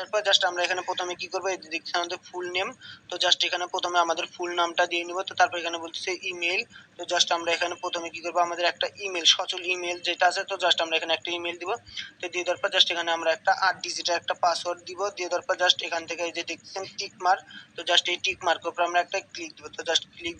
আসার পর জাস্ট আমরা এখানে প্রথমে কি করবো, এই যে দেখছি আমাদের ফুল নেম। তো জাস্ট এখানে প্রথমে আমাদের ফুল নামটা দিয়ে নিব। তো তারপর এখানে বলতেছে ইমেল। তো জাস্ট আমরা এখানে প্রথমে কি করবো, আমাদের একটা ইমেল, সচল ইমেল যেটা আছে, তো জাস্ট আমরা এখানে একটা ইমেল দিব। তো দিয়ে দেওয়ার পর জাস্ট এখানে আমরা একটা 8 ডিজিটের একটা পাসওয়ার্ড দিব। দিয়ে দেওয়ার পর জাস্ট এখান থেকে এই যে দেখছেন টিক মার্ক, তো জাস্ট এই টিক মার্কের উপর আমরা একটা ক্লিক দিব। তো জাস্ট ক্লিক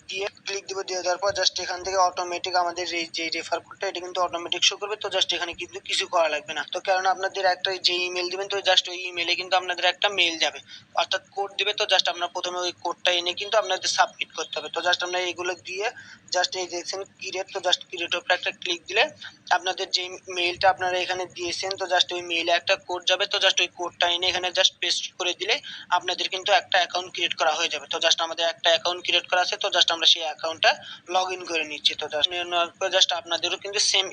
দিব। দিয়ে দেওয়ার পর জাস্ট এখান থেকে অটোমেটিক আমাদের এই যে রেফার কোডটা এটা কিন্তু অটোমেটিক শো করবে। তো জাস্ট এখানে কিন্তু কিছু করা লাগবে না। তো কারণ আপনাদের একটা যে ইমেল দিবেন, তো জাস্ট ওই ইমেলে কিন্তু আপনাদের একটা মেল যাবে, অর্থাৎ কোড দিবে। তো জাস্ট আপনার প্রথমে ওই কোডটা এনে কিন্তু আপনাদের সাবমিট করতে হবে। তো জাস্ট আমরা এগুলো দিয়ে জাস্ট এই দেখছেন ক্রিয়েট, তো জাস্ট ক্রিয়েট উপরে একটা ক্লিক দিলে আপনাদের যে মেইলটা আপনারা এখানে দিয়েছেন, তো জাস্ট ওই মেইলে একটা কোড যাবে। তো জাস্ট ওই কোডটা এনে এখানে জাস্ট পেস্ট করে দিলে আপনাদের কিন্তু একটা অ্যাকাউন্ট ক্রিয়েট করা হয়ে যাবে। তো জাস্ট আমাদের একটা অ্যাকাউন্ট ক্রিয়েট করা আছে, তো জাস্ট আমরা সেই অ্যাকাউন্টটা লগ ইন করে নিচ্ছি। তো জাস্ট আপনাদেরও কিন্তু সেম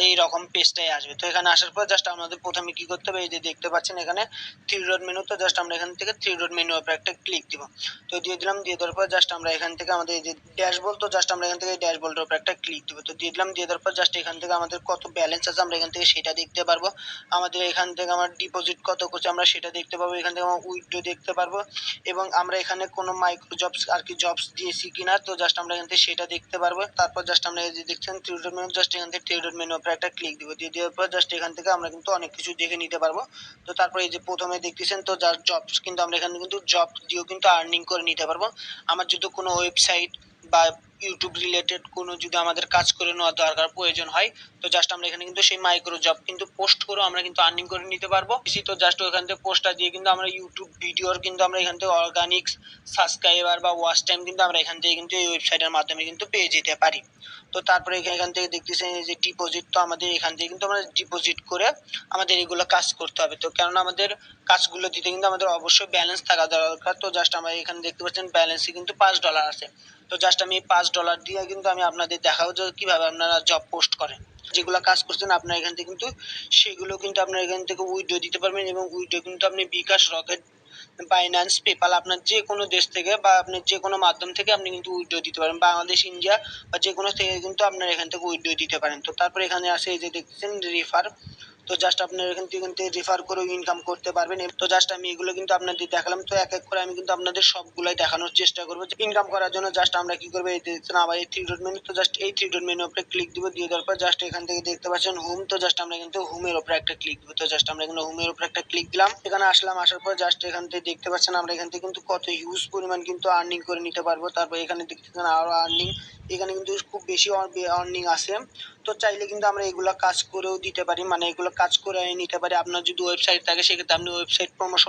এই রকম পেজটাই আসবে। তো এখানে আসার পর জাস্ট আমাদের প্রথমে কি করতে হবে, এই যে দেখতে পাচ্ছেন এখানে থ্রি ডট মেনু। তো জাস্ট আমরা এখান থেকে থ্রি ডট মেনু উপরে একটা ক্লিক দিব। তো দিয়ে দিলাম। দিয়ে দেওয়ার পর জাস্ট আমরা এখান থেকে আমাদের এই যে ড্যাশবোর্ড, তো জাস্ট আমরা এখান থেকে ড্যাশবোর্ডের উপরে একটা ক্লিক দিব। তো দিয়ে দিলাম। দিয়ে দেওয়ার পর জাস্ট এখান থেকে আমাদের কত ব্যালেন্স আছে আমরা এখান থেকে সেটা দেখতে পারবো। আমাদের এখান থেকে আমার ডিপোজিট কত করছে আমরা সেটা দেখতে পাবো। এখান থেকে আমার উইথড্র দেখতে পারবো, এবং আমরা এখানে কোনো মাইক্রো জবস আর কি জবস দিয়েছি কিনা, তো জাস্ট আমরা এখান থেকে সেটা দেখতে পারবো। তারপর জাস্ট আমরা এই যে দেখছেন থ্রি ডট মেনু, জাস্ট এখান থেকে থ্রি ডট মেনু উপরে একটা ক্লিক দিব। দিয়ে দেওয়ার পর জাস্ট এখান থেকে আমরা কিন্তু অনেক কিছু দেখে নিতে পারবো। তো তারপর এই যে প্রথমে দেখতেছেন, তো জাস্ট জবস কিন্তু আমরা এখানে কিন্তু জব দিয়েও কিন্তু আর্নিং করে নিতে পারবো। আমার যদি কোনো ওয়েবসাইট বা ইউটিউব রিলেটেড কোনো যদি আমাদের কাজ করে নেওয়ার দরকার প্রয়োজন হয়, তো জাস্ট আমরা এখানে কিন্তু সেই মাইক্রো জব কিন্তু পোস্ট করে আমরা কিন্তু আর্নিং করে নিতে পারবো। তো জাস্ট ওখান থেকে পোস্টটা দিয়ে কিন্তু আমরা ইউটিউব ভিডিওর কিন্তু আমরা এখান থেকে অর্গানিক সাবস্ক্রাইবার বা ওয়াচ টাইম কিন্তু আমরা এখান থেকে কিন্তু এই ওয়েবসাইটের মাধ্যমে কিন্তু পেয়ে যেতে পারি। তো তারপরে এখান থেকে দেখতেছেন এই যে ডিপোজিট, তো আমাদের এখান থেকে কিন্তু আমরা ডিপোজিট করে আমাদের এগুলো কাজ করতে হবে। তো কেননা আমাদের কাজগুলো দিতে কিন্তু আমাদের অবশ্যই ব্যালেন্স থাকা দরকার। তো জাস্ট আমরা এখানে দেখতে পাচ্ছেন ব্যালেন্সে কিন্তু $5 আছে। তো জাস্ট আমি $5 দিয়ে কিন্তু আমি আপনাদের দেখাবো যে কিভাবে আপনারা জব পোস্ট করেন। যেগুলো কাজ করছেন আপনারা এখান থেকে কিন্তু সেগুলো কিন্তু আপনারা এখান থেকে উইথড্র দিতে পারবেন, এবং উইথড্র কিন্তু আপনি বিকাশ, রকেট, বাইন্যান্স, পেপাল, আপনার যে কোনো দেশ থেকে বা আপনি যে কোনো মাধ্যম থেকে আপনি কিন্তু উইথড্র দিতে পারেন। বাংলাদেশ, ইন্ডিয়া বা যে কোনো থেকে কিন্তু আপনারা এখান থেকে উইথড্র দিতে পারেন। তো তারপরে এখানে আসে এই যে দেখছেন রেফার, তো জাস্ট আপনারা এখান থেকে কিন্তু রেফার করে ইনকাম করতে পারবেন। তো জাস্ট আমি এগুলো কিন্তু আপনাদের দেখালাম। তো এক এক করে আমি কিন্তু আপনাদের সবগুলাই দেখানোর চেষ্টা করবো। ইনকাম করার জন্য জাস্ট আমরা কি করবো, এই দেখছেন আবার এই থ্রি ডট মেনু, তো জাস্ট এই থ্রি ডট মেনু উপরে ক্লিক দিব। দিয়ে দেওয়ার পর জাস্ট এখান থেকে দেখতে পাচ্ছেন হোম, তো জাস্ট আমরা কিন্তু হোমের উপরে একটা ক্লিক দিব। তো জাস্ট আমরা এখানে হোমের উপরে একটা ক্লিক দিলাম। এখানে আসলাম, আসার পর জাস্ট এখান থেকে দেখতে পাচ্ছেন আমরা এখান থেকে কিন্তু কত হিউজ পরিমাণ কিন্তু আর্নিং করে নিতে পারবো। তারপর এখানে দেখতেছেন আরো আর্নিং, এখানে কিন্তু খুব বেশি আর্নিং আছে। তো চাইলে কিন্তু আমরা এগুলো কাজ করেও দিতে পারি, মানে এগুলো কাজ করে নিতে পারি। আপনার যদি ওয়েবসাইট থাকে সেক্ষেত্রে আপনি ওয়েবসাইট প্রমোশন